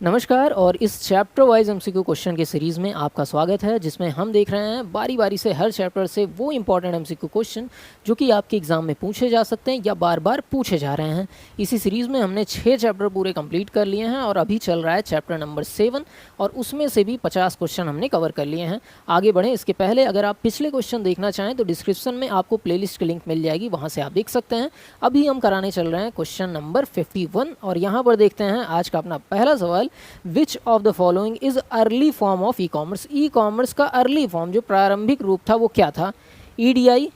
नमस्कार और इस चैप्टर वाइज एमसीक्यू क्वेश्चन के सीरीज़ में आपका स्वागत है, जिसमें हम देख रहे हैं बारी बारी से हर चैप्टर से वो इंपॉर्टेंट एमसीक्यू क्वेश्चन जो कि आपके एग्जाम में पूछे जा सकते हैं या बार बार पूछे जा रहे हैं। इसी सीरीज़ में हमने 6 चैप्टर पूरे कंप्लीट कर लिए हैं और अभी चल रहा है चैप्टर नंबर 7 और उसमें से भी 50 क्वेश्चन हमने कवर कर लिए हैं। आगे बढ़ें इसके पहले अगर आप पिछले क्वेश्चन देखना चाहें तो डिस्क्रिप्शन में आपको प्लेलिस्ट की लिंक मिल जाएगी, वहाँ से आप देख सकते हैं। अभी हम कराने चल रहे हैं क्वेश्चन नंबर 51 और यहाँ पर देखते हैं आज का अपना पहला सवाल। विच of the following is early form of e commerce. E commerce का अर्ली फॉर्म जो प्रारंभिक रूप था वो क्या था? ईडीआई,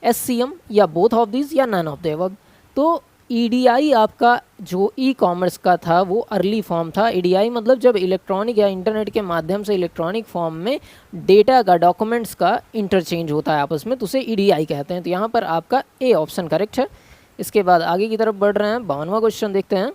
एससीएम या बोथ ऑफ दिस या नन ऑफ द अबव। तो ईडीआई आपका जो ई कॉमर्स का था वो अर्ली फॉर्म था। ईडीआई मतलब जब इलेक्ट्रॉनिक या इंटरनेट के माध्यम से इलेक्ट्रॉनिक फॉर्म में डेटा का, डॉक्यूमेंट्स का इंटरचेंज होता है आपस में, तो उसे ईडीआई कहते हैं। तो यहाँ पर आपका ए ऑप्शन करेक्ट है। इसके बाद आगे की तरफ बढ़ रहे हैं, 52वां क्वेश्चन देखते हैं।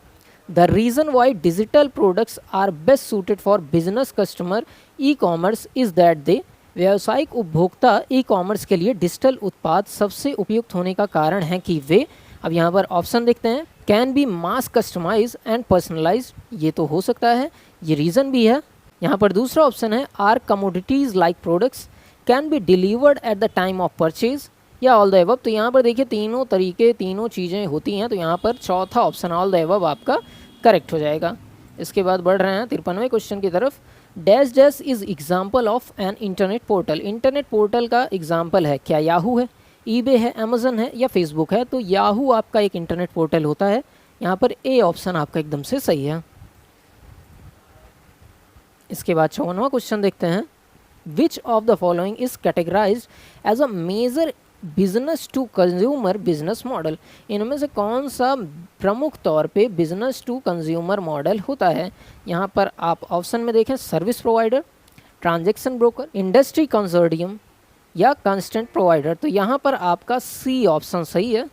The reason why digital products are best suited for business customer e-commerce is that they व्यावसायिक उपभोक्ता ई कॉमर्स के लिए डिजिटल उत्पाद सबसे उपयुक्त होने का कारण है कि वे, अब यहाँ पर ऑप्शन देखते हैं, can be mass customise and personalise, ये तो हो सकता है, ये रीज़न भी है। यहाँ पर दूसरा ऑप्शन है are commodities like products can be delivered at the time of purchase या ऑल द एबव। तो यहाँ पर देखिए तीनों तरीके, तीनों चीज़ें होती हैं, तो यहाँ पर चौथा ऑप्शन ऑल द एबव आपका करेक्ट हो जाएगा। इसके बाद बढ़ रहे हैं 53वें क्वेश्चन की तरफ। Dash dash is example of an internet portal. Internet portal का एग्जाम्पल है, क्या याहू है, ईबे है, अमेजन है या फेसबुक है? तो याहू आपका एक इंटरनेट पोर्टल होता है। यहाँ पर ए ऑप्शन आपका एकदम से सही है। इसके बाद 54वां क्वेश्चन देखते हैं। Which of the following is categorised as a major business to consumer business model. इनमें से कौन सा प्रमुख तौर पे बिजनेस टू कंज्यूमर मॉडल होता है? यहाँ पर आप ऑप्शन में देखें, service provider, transaction broker, industry consortium या कंस्टेंट प्रोवाइडर। तो यहाँ पर आपका सी ऑप्शन सही है।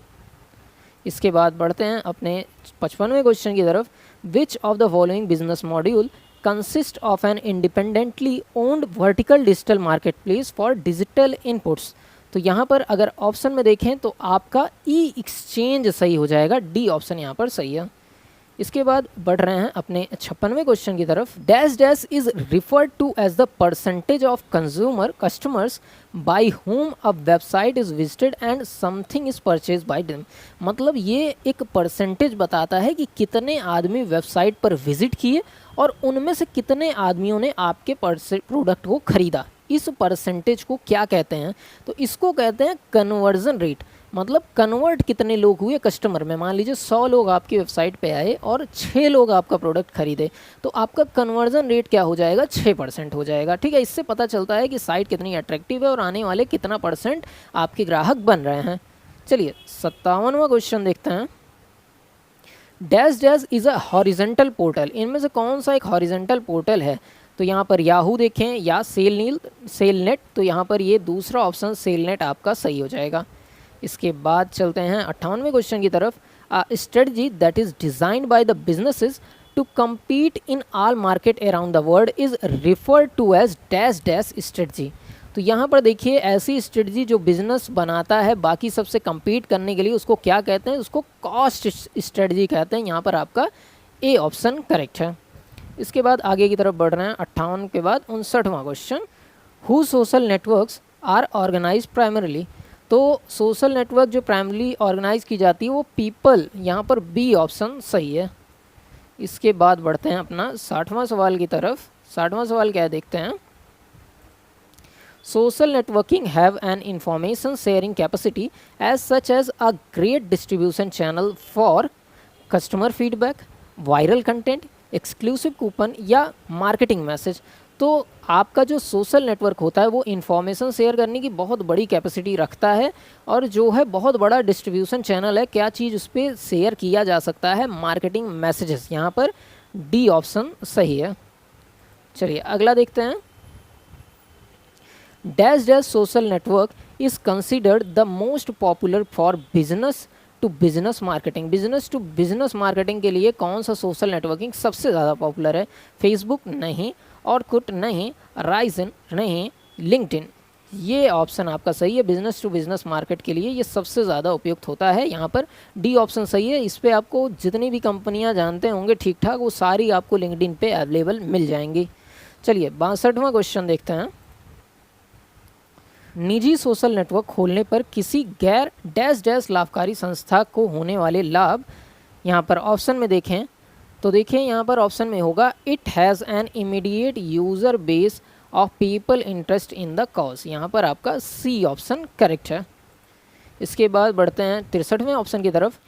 इसके बाद बढ़ते हैं अपने 55वें क्वेश्चन की तरफ। Which of the following business module consist of an independently owned vertical digital marketplace for digital inputs. तो यहाँ पर अगर ऑप्शन में देखें तो आपका ई एक्सचेंज सही हो जाएगा, डी ऑप्शन यहाँ पर सही है। इसके बाद बढ़ रहे हैं अपने 56वें क्वेश्चन की तरफ। Dash dash is referred to as the percentage of consumer customers by whom a website is visited and something is purchase by them. मतलब ये एक परसेंटेज बताता है कि कितने आदमी वेबसाइट पर विजिट किए और उनमें से कितने आदमियों ने आपके प्रोडक्ट को खरीदा। इस परसेंटेज को क्या कहते हैं? तो इसको कहते हैं कन्वर्जन रेट। मतलब कन्वर्ट कितने लोग हुए कस्टमर में। मान लीजिए 100 लोग आपकी वेबसाइट पे आए और 6 लोग आपका प्रोडक्ट खरीदे, तो आपका कन्वर्जन रेट क्या हो जाएगा? 6% हो जाएगा। ठीक है, इससे पता चलता है कि साइट कितनी अट्रैक्टिव है और आने वाले कितना % आपके ग्राहक बन रहे हैं। चलिए 57वां क्वेश्चन देखते हैं। Dash dash is a horizontal portal. इनमें से कौन सा एक हॉरिजेंटल पोर्टल है? तो यहाँ पर याहू देखें या सेलनेट। तो यहाँ पर ये दूसरा ऑप्शन सेलनेट आपका सही हो जाएगा। इसके बाद चलते हैं 58वें क्वेश्चन की तरफ। Strategy that is designed by the businesses to compete in all market around the world is referred to as dash dash strategy. तो यहाँ पर देखिए ऐसी स्ट्रेटजी जो बिजनेस बनाता है बाकी सबसे compete करने के लिए, उसको क्या कहते हैं? उसको कॉस्ट स्ट्रेटजी कहते हैं। यहाँ पर आपका ए ऑप्शन करेक्ट है। इसके बाद आगे की तरफ बढ़ रहे हैं 58 के बाद 59वां question. Who social networks are organise primarily. तो सोशल नेटवर्क जो प्राइमरली ऑर्गेनाइज की जाती है वो पीपल, यहाँ पर बी ऑप्शन सही है। इसके बाद बढ़ते हैं अपना 60वां सवाल की तरफ। 60वां सवाल क्या है देखते हैं। Social networking have an information sharing capacity as such as a great distribution channel for customer feedback, viral content, exclusive coupon या मार्केटिंग मैसेज। तो आपका जो सोशल नेटवर्क होता है वो इन्फॉर्मेशन शेयर करने की बहुत बड़ी कैपेसिटी रखता है और जो है बहुत बड़ा डिस्ट्रीब्यूशन चैनल है। क्या चीज़ उस पर शेयर किया जा सकता है? Marketing messages. यहाँ पर डी ऑप्शन सही है। चलिए अगला देखते हैं। Dash dash social network is considered the most popular for business to business marketing. Business to business marketing के लिए कौन सा सोशल नेटवर्किंग सबसे ज़्यादा पॉपुलर है? फेसबुक नहीं, ऑर्कुट नहीं, राइजन नहीं, लिंक्डइन ये ऑप्शन आपका सही है। बिजनेस टू बिजनेस मार्केट के लिए ये सबसे ज़्यादा उपयुक्त होता है। यहाँ पर डी ऑप्शन सही है। इस पे आपको जितनी भी कंपनियाँ जानते होंगे ठीक ठाक, वो सारी आपको लिंक्डइन पे अवेलेबल मिल जाएंगी। चलिए 62वां क्वेश्चन देखते हैं। निजी सोशल नेटवर्क खोलने पर किसी गैर डैश डैश लाभकारी संस्था को होने वाले लाभ, यहाँ पर ऑप्शन में देखें तो देखिए यहाँ पर ऑप्शन में होगा it has an immediate user base of people interest in the cause. यहाँ पर आपका सी ऑप्शन करेक्ट है। इसके बाद बढ़ते हैं 63वें ऑप्शन की तरफ,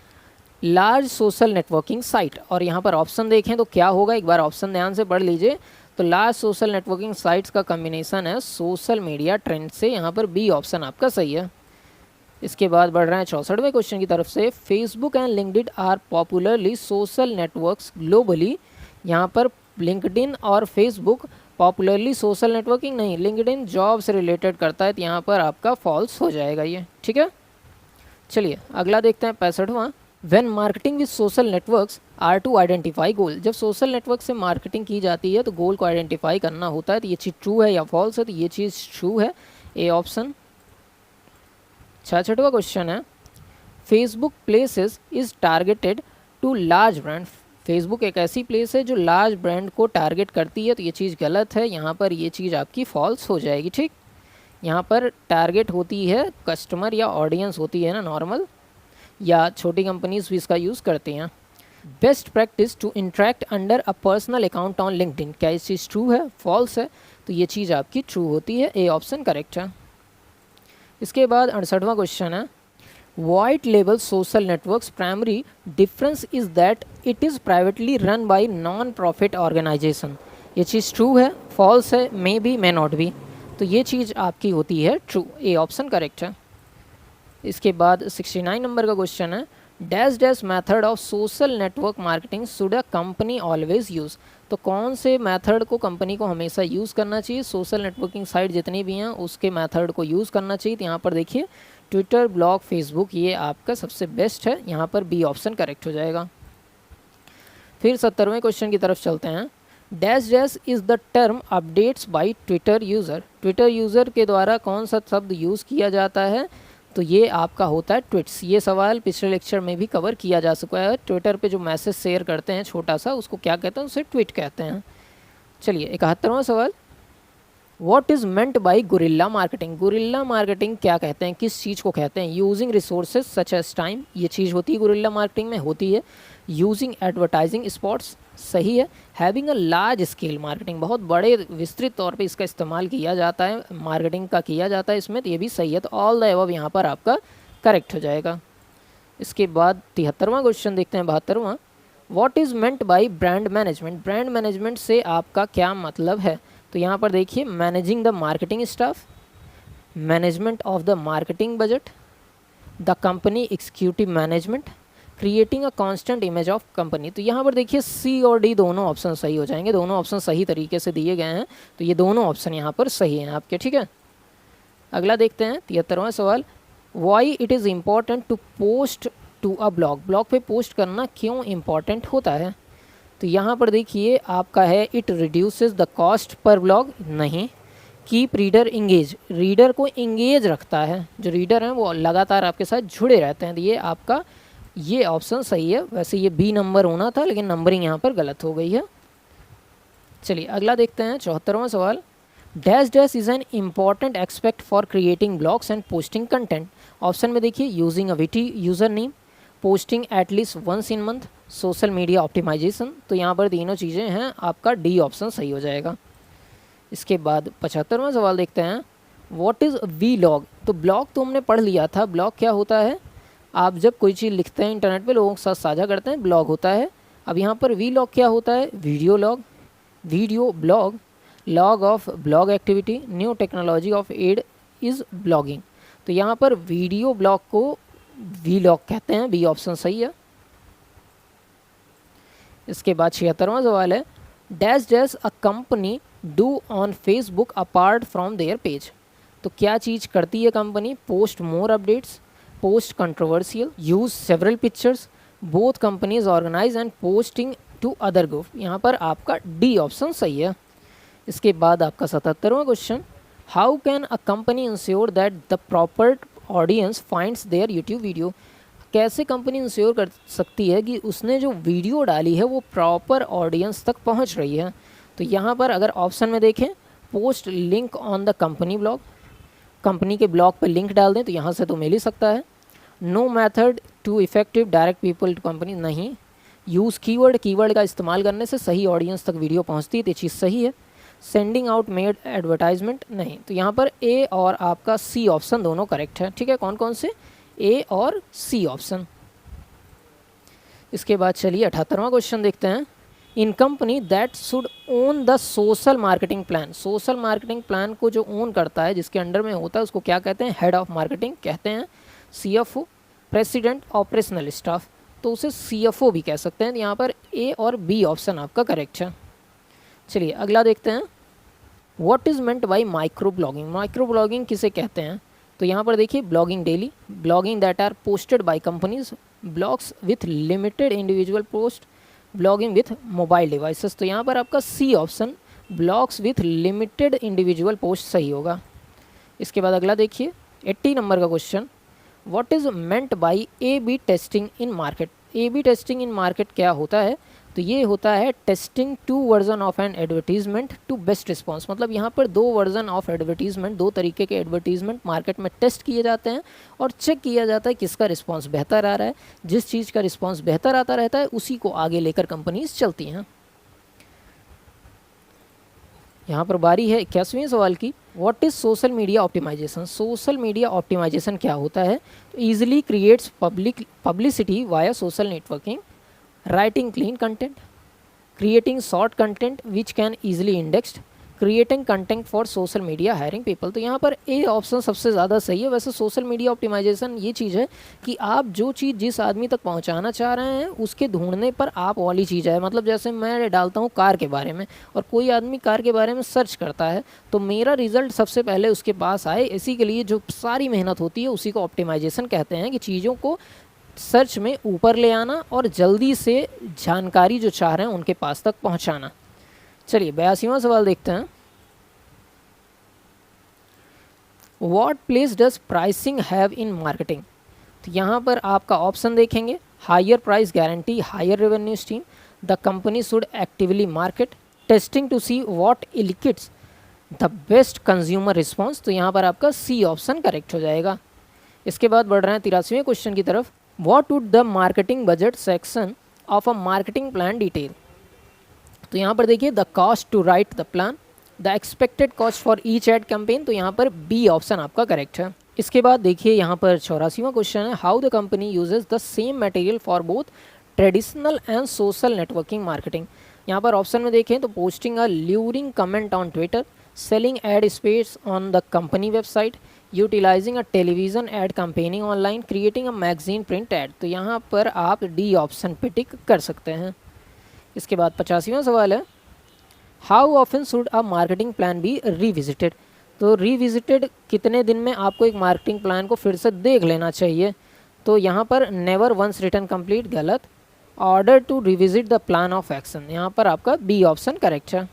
लार्ज सोशल नेटवर्किंग साइट। और यहाँ पर ऑप्शन देखें तो क्या होगा, एक बार ऑप्शन ध्यान से पढ़ लीजिए। तो लार्ज सोशल नेटवर्किंग साइट्स का कॉम्बिनेशन है सोशल मीडिया ट्रेंड से। यहाँ पर बी ऑप्शन आपका सही है। इसके बाद बढ़ रहे हैं 64वें क्वेश्चन की तरफ से, Facebook and LinkedIn are popularly social networks globally. यहाँ पर लिंक्डइन और फेसबुक पॉपुलरली सोशल नेटवर्किंग नहीं, लिंक्डइन जॉब से रिलेटेड करता है, तो यहाँ पर आपका फॉल्स हो जाएगा ये, ठीक है। चलिए अगला देखते हैं 65वां, when marketing with social networks are to identify goal. जब सोशल नेटवर्क से मार्केटिंग की जाती है तो गोल को आइडेंटिफाई करना होता है, तो ये चीज़ ट्रू है या फॉल्स है, तो ये चीज़ ट्रू है, ए ऑप्शन। 66वां क्वेश्चन है, Facebook places is targeted to large brand. Facebook एक ऐसी प्लेस है जो लार्ज ब्रांड को टारगेट करती है, तो ये चीज़ गलत है, यहाँ पर ये चीज़ आपकी फॉल्स हो जाएगी, ठीक। यहाँ पर टारगेट होती है कस्टमर या ऑडियंस होती है ना नॉर्मल, या छोटी कंपनीज भी इसका यूज़ करती हैं। Best practice to interact under a personal account on LinkedIn, क्या ये चीज़ ट्रू है फॉल्स है, तो ये चीज़ आपकी ट्रू होती है, ए ऑप्शन करेक्ट है। इसके बाद 68वां क्वेश्चन है, white label social networks primary difference is that it is privately run by non profit organisation. ये चीज़ ट्रू है फॉल्स है, may be may not be, तो ये चीज़ आपकी होती है ट्रू, ए ऑप्शन करेक्ट है। इसके बाद 69 नंबर का क्वेश्चन है, dash dash method of social network marketing should a company always use. तो कौन से मेथड को कंपनी को हमेशा यूज़ करना चाहिए, सोशल नेटवर्किंग साइट जितनी भी हैं उसके मेथड को यूज़ करना चाहिए। तो यहाँ पर देखिए ट्विटर, ब्लॉग, फेसबुक, ये आपका सबसे बेस्ट है, यहाँ पर बी ऑप्शन करेक्ट हो जाएगा। फिर 70वें क्वेश्चन की तरफ चलते हैं, dash dash is the term updates by Twitter user. Twitter user के द्वारा कौन सा शब्द यूज़ किया जाता है, तो ये आपका होता है ट्वीट्स। ये सवाल पिछले लेक्चर में भी कवर किया जा चुका है। ट्विटर पे जो मैसेज शेयर करते हैं छोटा सा, उसको क्या कहते हैं, उसे ट्वीट कहते हैं। चलिए 71वां सवाल, what is meant by guerrilla marketing. Guerrilla marketing क्या कहते हैं, किस चीज़ को कहते हैं, using resources such as time, ये चीज़ होती है गुरिल्ला मार्केटिंग में होती है। यूजिंग एडवर्टाइजिंग स्पॉट्स, सही है। Having a large scale marketing, बहुत बड़े विस्तृत तौर पे इसका इस्तेमाल किया जाता है, मार्केटिंग का किया जाता है इसमें, तो ये भी सही है। तो ऑल द अबव यहाँ पर आपका करेक्ट हो जाएगा। इसके बाद 73वां क्वेश्चन देखते हैं, 72वां, what is meant by brand management. Brand management से आपका क्या मतलब है, तो यहाँ पर देखिए managing the marketing staff, management of the marketing budget, the company executive management, creating a constant image of company. तो यहाँ पर देखिए सी और डी दोनों ऑप्शन सही हो जाएंगे, दोनों ऑप्शन सही तरीके से दिए गए हैं, तो ये दोनों ऑप्शन यहाँ पर सही हैं आपके, ठीक है। अगला देखते हैं 73वां सवाल, why it is important to post to a blog. Blog पे पोस्ट करना क्यों इम्पॉर्टेंट होता है, तो यहाँ पर देखिए आपका है it reduces the cost per blog, नहीं। कीप रीडर इंगेज, रीडर को इंगेज रखता है, जो रीडर हैं वो लगातार आपके साथ जुड़े रहते हैं, तो ये आपका ये ऑप्शन सही है। वैसे ये बी नंबर होना था, लेकिन नंबरिंग यहाँ पर गलत हो गई है। चलिए अगला देखते हैं 74वां सवाल, dash dash is an important expect for creating blogs and posting content. Option में देखिए using a witty user name, posting at least once in month, social media optimisation. तो यहाँ पर तीनों चीज़ें हैं, आपका डी ऑप्शन सही हो जाएगा। इसके बाद 75वां सवाल देखते हैं, व्हाट इज़ वी लॉग। तो ब्लॉग तो हमने पढ़ लिया था, ब्लॉग क्या होता है, आप जब कोई चीज़ लिखते हैं इंटरनेट पे लोगों के साथ साझा करते हैं, ब्लॉग होता है। अब यहाँ पर वी लॉग क्या होता है, video log, video blog, log of blog activity, new technology of ad is blogging. तो यहाँ पर वीडियो ब्लॉग को वी लॉग कहते हैं, बी ऑप्शन सही है। इसके बाद 76वां सवाल है, dash dash a company do on Facebook apart from their page. तो क्या चीज़ करती है company, post more updates, post controversial, use several pictures, both companies organise and posting to other group. यहाँ पर आपका डी ऑप्शन सही है। इसके बाद आपका 77वां question, how can a company ensure that the proper audience finds their YouTube video, कैसे कंपनी इंश्योर कर सकती है कि उसने जो वीडियो डाली है वो प्रॉपर ऑडियंस तक पहुंच रही है। तो यहाँ पर अगर ऑप्शन में देखें, post link on the company blog, company के ब्लॉग पर लिंक डाल दें तो यहाँ से तो मिल ही सकता है। No method to effective direct people to company, नहीं। यूज़ कीवर्ड, कीवर्ड का इस्तेमाल करने से सही ऑडियंस तक वीडियो पहुँचती है, तो ये चीज़ सही है। सेंडिंग आउट मेड एडवर्टाइजमेंट, नहीं। तो यहाँ पर ए और आपका सी ऑप्शन दोनों करेक्ट है। ठीक है, कौन कौन से, ए और सी ऑप्शन। इसके बाद चलिए 78वां क्वेश्चन देखते हैं। In company that should own the social marketing plan, social marketing plan को जो ओन करता है, जिसके अंडर में होता है, उसको क्या कहते हैं, हेड ऑफ मार्केटिंग कहते हैं। CFO, प्रेसिडेंट ऑपरेशनल स्टाफ, तो उसे CFO भी कह सकते हैं। यहाँ पर ए और बी ऑप्शन आपका करेक्ट है। चलिए अगला देखते हैं। What is meant by micro blogging, micro blogging किसे कहते हैं। तो यहाँ पर देखिए, blogging daily, blogging that are posted by companies, blogs with limited individual post, blogging with mobile devices. तो यहाँ पर आपका C option, blogs with limited individual post सही होगा। इसके बाद अगला देखिए 80 नंबर का question. What is meant by A/B testing in market, A/B testing in market क्या होता है। तो ये होता है testing 2 version of an advertisement to best response, मतलब यहाँ पर 2 वर्जन ऑफ एडवर्टीजमेंट, 2 तरीके के एडवर्टीजमेंट मार्केट में टेस्ट किए जाते हैं और चेक किया जाता है किसका रिस्पांस बेहतर आ रहा है। जिस चीज़ का रिस्पांस बेहतर आता रहता है उसी को आगे लेकर कंपनीज चलती हैं। यहाँ पर बारी है 81वें सवाल की। What is social media optimisation, social media optimisation क्या होता है। तो easily creates publicity via social networking, writing clean content, creating short content which can easily indexed, creating content for social media, hiring people। तो यहाँ पर A option सबसे ज़्यादा सही है। वैसे सोशल मीडिया ऑप्टिमाइजेशन ये चीज़ है कि आप जो चीज़ जिस आदमी तक पहुँचाना चाह रहे हैं उसके ढूंढने पर आप वाली चीज़ है। मतलब जैसे मैं डालता हूँ कार के बारे में और कोई आदमी कार के बारे में सर्च करता है तो मेरा रिजल्ट सबसे पहले उसके पास आए, इसी के लिए जो सारी मेहनत होती है उसी को ऑप्टिमाइजेशन कहते हैं, कि चीज़ों को सर्च में ऊपर ले आना और जल्दी से जानकारी जो चाह रहे हैं उनके पास तक पहुंचाना। चलिए 82वां सवाल देखते हैं। What place does pricing have in marketing. तो यहाँ पर आपका ऑप्शन देखेंगे, higher price guarantee, higher revenue stream, the company should actively market, testing to see what elicits the best consumer response. तो यहाँ पर आपका सी ऑप्शन करेक्ट हो जाएगा। इसके बाद बढ़ रहे हैं 83वें क्वेश्चन की तरफ। What would the marketing budget section of a marketing plan detail। तो यहाँ पर देखिए, the cost to write the plan, the expected cost for each ad campaign. तो यहाँ पर बी ऑप्शन आपका करेक्ट है। इसके बाद देखिए यहाँ पर 84वां क्वेश्चन है। How the company uses the same material for both traditional and social networking marketing. यहाँ पर ऑप्शन में देखें तो posting a luring comment on Twitter, selling ad space on the company website, utilising a television ad campaigning online, creating a magazine print ad. तो यहाँ पर आप D option पे टिक कर सकते हैं। इसके बाद 85वां सवाल है। How often should a marketing plan be revisited. तो रिविजिटेड कितने दिन में आपको एक मार्केटिंग प्लान को फिर से देख लेना चाहिए। तो यहाँ पर नेवर वंस रिटर्न कंप्लीट गलत, order to revisit the plan of action, यहाँ पर आपका बी ऑप्शन करेक्ट है।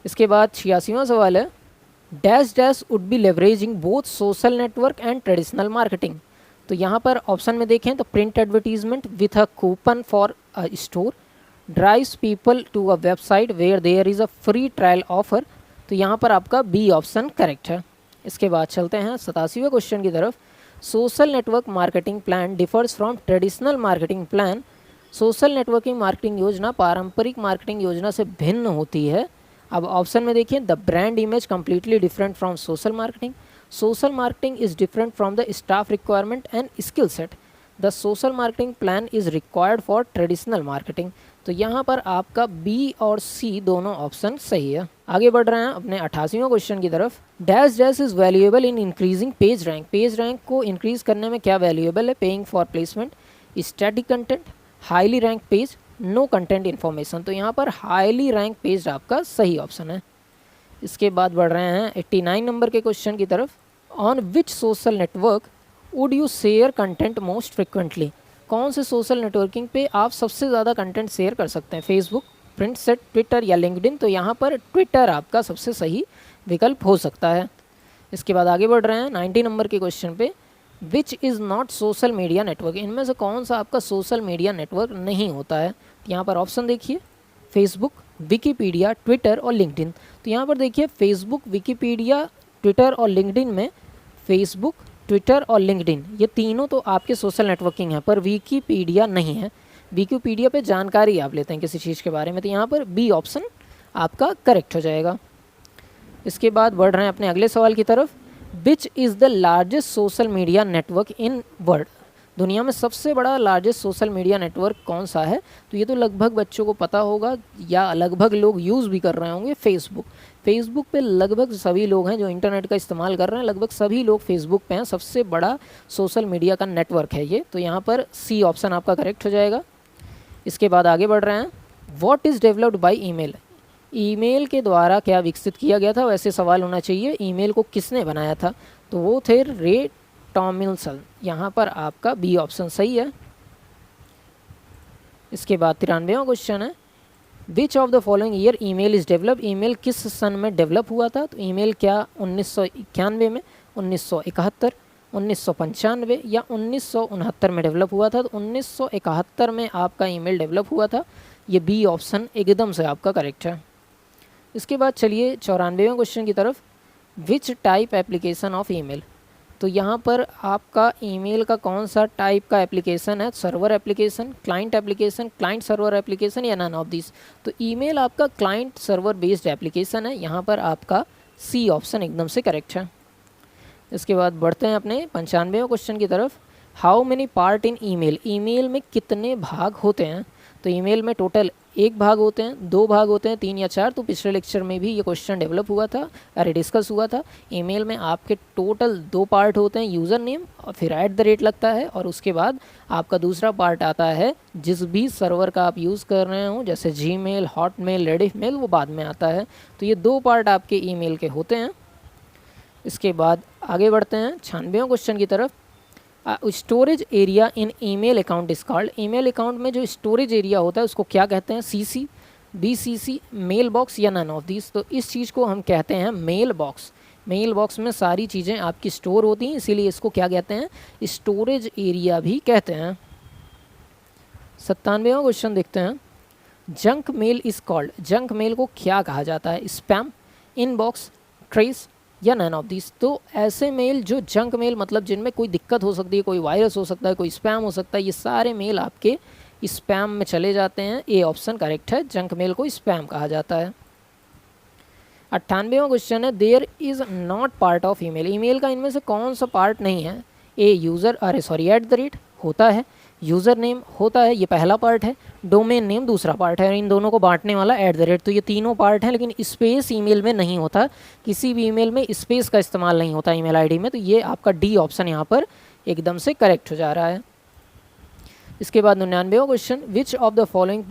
इसके बाद 86वां सवाल है। Dash dash would be leveraging both social network and traditional marketing. तो यहाँ पर ऑप्शन में देखें तो print advertisement with a coupon for a store, drives people to a website where there is a free trial offer. तो यहाँ पर आपका बी ऑप्शन करेक्ट है। इसके बाद चलते हैं 87वें क्वेश्चन की तरफ। Social network marketing plan differs from traditional marketing plan. Social networking marketing योजना पारंपरिक मार्केटिंग योजना से भिन्न होती है। अब ऑप्शन में देखिए, the brand image completely different from social marketing, social marketing is different from the staff requirement and skill set, the social marketing plan is required for traditional marketing. तो यहाँ पर आपका बी और सी दोनों ऑप्शन सही है। आगे बढ़ रहे हैं अपने 88वें क्वेश्चन की तरफ। Dash dash is valuable in increasing page rank. Page rank को इंक्रीज करने में क्या वैल्यूएबल है। Paying for placement, static content, highly rank page, no content information. तो यहाँ पर हाईली रैंक पेज आपका सही ऑप्शन है। इसके बाद बढ़ रहे हैं 89 नंबर के क्वेश्चन की तरफ। On which social network would you share content most frequently. कौन से सोशल नेटवर्किंग पे आप सबसे ज़्यादा कंटेंट शेयर कर सकते हैं। फेसबुक, प्रिंट सेट, ट्विटर या लिंक्डइन। तो यहाँ पर ट्विटर आपका सबसे सही विकल्प हो सकता है। इसके बाद आगे बढ़ रहे हैं 90 नंबर के क्वेश्चन पे, which is not social media network, इनमें से कौन सा आपका सोशल मीडिया नेटवर्क नहीं होता है। तो यहाँ पर ऑप्शन देखिए, फेसबुक, विकीपीडिया, ट्विटर और लिंक्डइन। तो यहाँ पर देखिए फेसबुक, विकीपीडिया, ट्विटर और लिंक्डइन में फेसबुक, ट्विटर और लिंक्डइन ये तीनों तो आपके सोशल नेटवर्किंग हैं, पर विकीपीडिया नहीं है। विकीपीडिया पे जानकारी आप लेते हैं किसी चीज़ के बारे में, तो यहाँ पर बी ऑप्शन आपका करेक्ट हो जाएगा। इसके बाद बढ़ रहे हैं अपने अगले सवाल की तरफ, which is the largest social media network in world, दुनिया में सबसे बड़ा लार्जेस्ट सोशल मीडिया नेटवर्क कौन सा है। तो ये तो लगभग बच्चों को पता होगा या लगभग लोग यूज़ भी कर रहे होंगे, फेसबुक। फेसबुक पे लगभग सभी लोग हैं जो इंटरनेट का इस्तेमाल कर रहे हैं, लगभग सभी लोग फेसबुक पे हैं, सबसे बड़ा सोशल मीडिया का नेटवर्क है ये। तो यहाँ पर सी ऑप्शन आपका करेक्ट हो जाएगा। इसके बाद आगे बढ़ रहे हैं, what is developed by email, email के द्वारा क्या विकसित किया गया था, वैसे सवाल होना चाहिए ईमेल को किसने बनाया था। तो वो थे रे टॉमिल्सन, यहाँ पर आपका बी ऑप्शन सही है। इसके बाद 93वां क्वेश्चन है, विच of the following year email is develop, email किस सन में डेवलप हुआ था। तो ईमेल क्या 1991 में, 1971, 1995 या 1969 में डेवलप हुआ था। तो 1971 में आपका ईमेल डेवलप हुआ था, ये बी ऑप्शन एकदम से आपका करेक्ट है। इसके बाद चलिए 94वें क्वेश्चन की तरफ, which type application of email, तो यहाँ पर आपका ईमेल का कौन सा टाइप का एप्लीकेशन है, server application, client server application या नन ऑफ दिस। तो ईमेल आपका क्लाइंट सर्वर बेस्ड एप्लीकेशन है, यहाँ पर आपका सी ऑप्शन एकदम से करेक्ट है। इसके बाद बढ़ते हैं अपने 95वें क्वेश्चन की तरफ, how many part in email, email में कितने भाग होते हैं। तो ईमेल में टोटल 1 भाग होते हैं, 2 भाग होते हैं, 3 या 4। तो पिछले लेक्चर में भी ये क्वेश्चन डेवलप हुआ था, अरे डिस्कस हुआ था। ईमेल में आपके टोटल 2 पार्ट होते हैं, यूज़र नेम और फिर @ लगता है, और उसके बाद आपका दूसरा पार्ट आता है जिस भी सर्वर का आप यूज़ कर रहे हो, जैसे जीमेल, हॉटमेल, रेडिफमेल, वो बाद में आता है। तो ये 2 पार्ट आपके ईमेल के होते हैं। इसके बाद आगे बढ़ते हैं 96वें क्वेश्चन की तरफ, storage area in email account is called, email account में जो स्टोरेज एरिया होता है उसको क्या कहते हैं, सीसी, बीसीसी, मेल बॉक्स या नन ऑफ दिस। तो इस चीज़ को हम कहते हैं मेल बॉक्स। मेल बॉक्स में सारी चीज़ें आपकी स्टोर होती हैं, इसीलिए इसको क्या कहते हैं, स्टोरेज एरिया भी कहते हैं। 97वां क्वेश्चन देखते हैं, junk mail is called, junk mail को क्या कहा जाता है, स्पैम, इनबॉक्स, ट्रेस या नन ऑफ दिस। तो ऐसे मेल जो जंक मेल मतलब जिनमें कोई दिक्कत हो सकती है, कोई वायरस हो सकता है, कोई स्पैम हो सकता है, ये सारे मेल आपके स्पैम में चले जाते हैं। ए ऑप्शन करेक्ट है, जंक मेल को स्पैम कहा जाता है। 98वां क्वेश्चन है, there is not part of email, email का इनमें से कौन सा पार्ट नहीं है। ए यूज़र @ होता है, यूज़र नेम होता है, ये पहला पार्ट है, डोमेन नेम दूसरा पार्ट है, इन दोनों को बांटने वाला @ तो ये तीनों पार्ट हैं। लेकिन स्पेस ईमेल में नहीं होता, किसी भी ईमेल में स्पेस का इस्तेमाल नहीं होता ईमेल आईडी में। तो ये आपका डी ऑप्शन यहाँ पर एकदम से करेक्ट हो जा रहा है। इसके बाद 99वां question, which of the following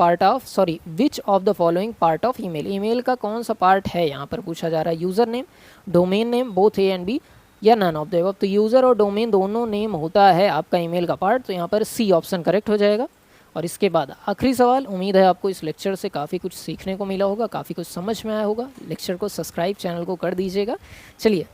part of email, email का कौन सा पार्ट है यहाँ पर पूछा जा रहा है, user name, domain name, both A and B या नन ऑफ द अबव। तो यूज़र और डोमेन दोनों नेम होता है आपका ईमेल का पार्ट, तो यहाँ पर सी ऑप्शन करेक्ट हो जाएगा। और इसके बाद आखिरी सवाल, उम्मीद है आपको इस लेक्चर से काफ़ी कुछ सीखने को मिला होगा, काफ़ी कुछ समझ में आया होगा। लेक्चर को सब्सक्राइब, चैनल को कर दीजिएगा। चलिए,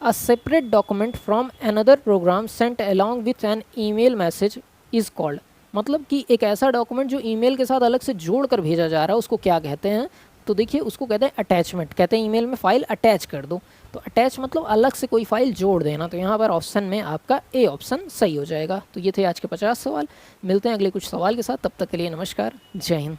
a separate document from another program sent along with an email message is called, मतलब कि एक ऐसा डॉक्यूमेंट जो ईमेल के साथ अलग से जोड़ कर भेजा जा रहा है उसको क्या कहते हैं। तो देखिए उसको कहते हैं अटैचमेंट, कहते हैं ईमेल में फ़ाइल अटैच कर दो। तो अटैच मतलब अलग से कोई फाइल जोड़ देना। तो यहाँ पर ऑप्शन में आपका ए ऑप्शन सही हो जाएगा। तो ये थे आज के 50 सवाल। मिलते हैं अगले कुछ सवाल के साथ, तब तक के लिए नमस्कार, जय हिंद।